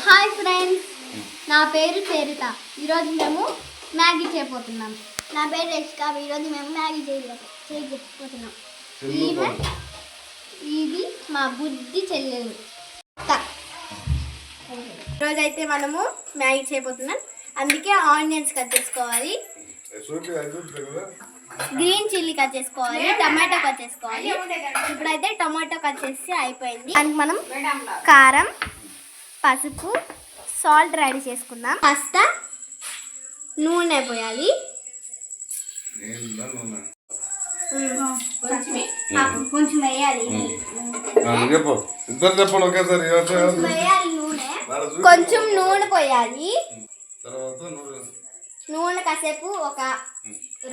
Hi friends, నా పేరు చేరిత. ఈరోజు మేము మ్యాగీ చేయబోతున్నాం. నా పేరు రేష్కా. ఈరోజు మేము మ్యాగీ చేయబోతున్నాం. ఇది మా బుద్ధి చెల్లెలు. ఈరోజు అయితే మనము మ్యాగీ చేయబోతున్నాం. అందుకే ఆనియన్స్ కట్ చేసుకోవాలి, గ్రీన్ చిల్లీ కట్ చేసుకోవాలి, టమాటో కట్ చేసుకోవాలి. ఇప్పుడైతే టమాటో కట్ చేసి అయిపోయింది. దానికి మనం కారం, పసుపు, సాల్ట్ రెడీ చేసుకుందాం. కాస్త నూనె పోయాలి. కొంచెం వేయాలి నూనె. కొంచెం నూనె పోయాలి. నూనె కాసేపు ఒక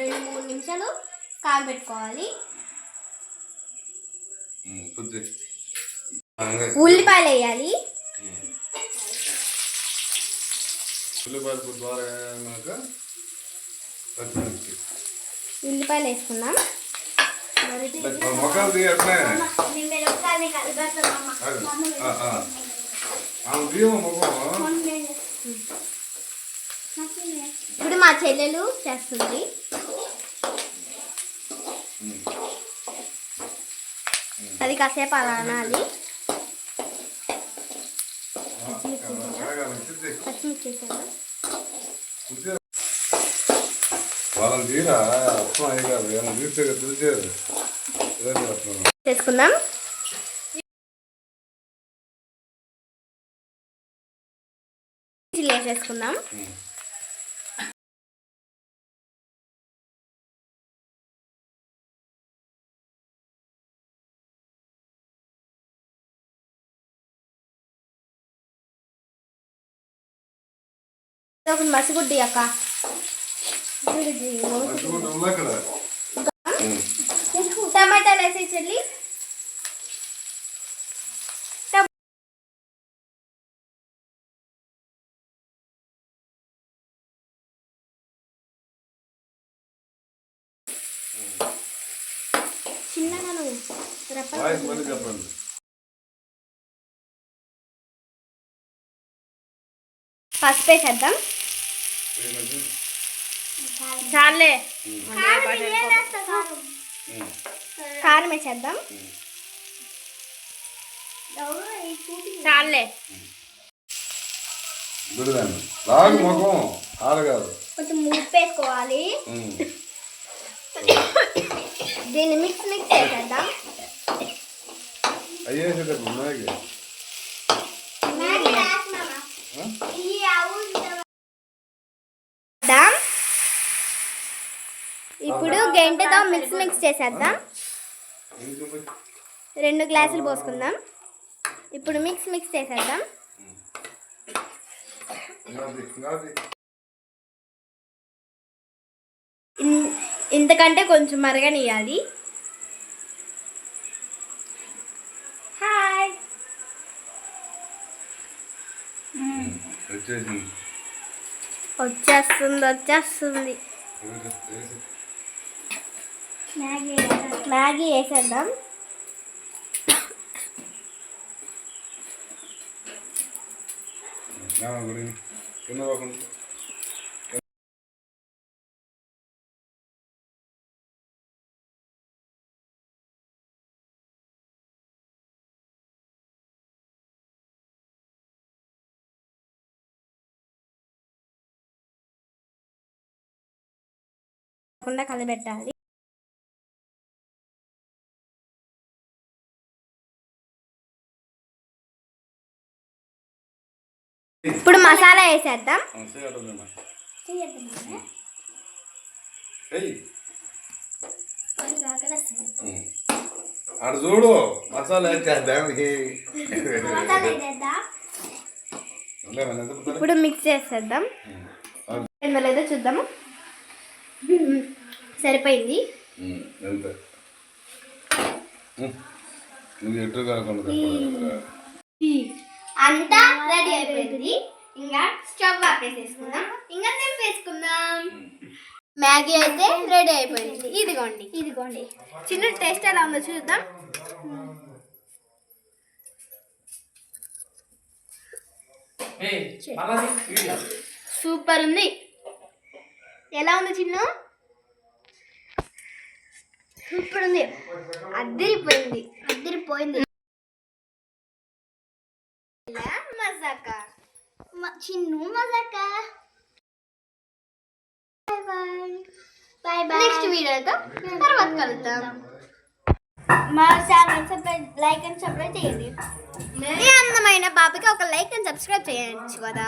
2-3 నిమిషాలు కాగబెట్టుకోవాలి. ఉల్లిపాయలు వేయాలి. ఉల్లిపాయలు వేసుకున్నాం. ఇప్పుడు మా చెల్లెలు చేస్తుంది. అది కాసేపు అలా అనాలి. పచ్చిమిర్చి చేసుకుందాం. చిల్లీ వేసేసుకుందాం. ఒక మసిగుడ్డి అక్క టమాటాలు వేసి చెల్లి చిన్నగా పసుపు వేసేద్దాం. చాలే కారం వేసేద్దాం. చాలే కొంచెం ఉప్పు వేసుకోవాలి. దీన్ని మిక్స్ చేసేద్దాం. ఇప్పుడు గంటతో మిక్స్ చేసేద్దాం. 2 గ్లాసులు పోసుకుందాం. ఇప్పుడు మిక్స్ చేసేద్దాం. ఇంతకంటే కొంచెం మరగనియాలి. హాయ్ వచ్చేస్తుంది. మ్యాగీ వేసేద్దాం. కలిపెట్టాలి. ఇప్పుడు మసాలా వేసేద్దాం. చూడు మసాలా ఇప్పుడు మిక్స్ చేసేద్దాం. లేదో చూద్దాము. సరిపోయింది. అంతా రెడీ అయిపోయింది. ఇంకా స్టవ్ ఆపేసేసుకుందాం. ఇంకా నింపేసుకుందాం. మ్యాగీ అయితే రెడీ అయిపోయింది. ఇదిగోండి. చిన్న టేస్ట్ ఎలా ఉందో చూద్దాం. సూపర్ ఉంది. ఎలా ఉంది చిన్ను? సూపర్ ఉంది, అద్దరిపోయింది. మజాకా చిన్ను మజాకా. Bye bye. నెక్స్ట్ వీడియోతో తర్వాత కలుద్దాం. మా ఛానల్ లైక్ అండ్ సబ్స్క్రైబ్ చేయండి. ఈ అందమైన బాబుకి ఒక లైక్ అండ్ సబ్స్క్రైబ్ చేయొచ్చు కదా.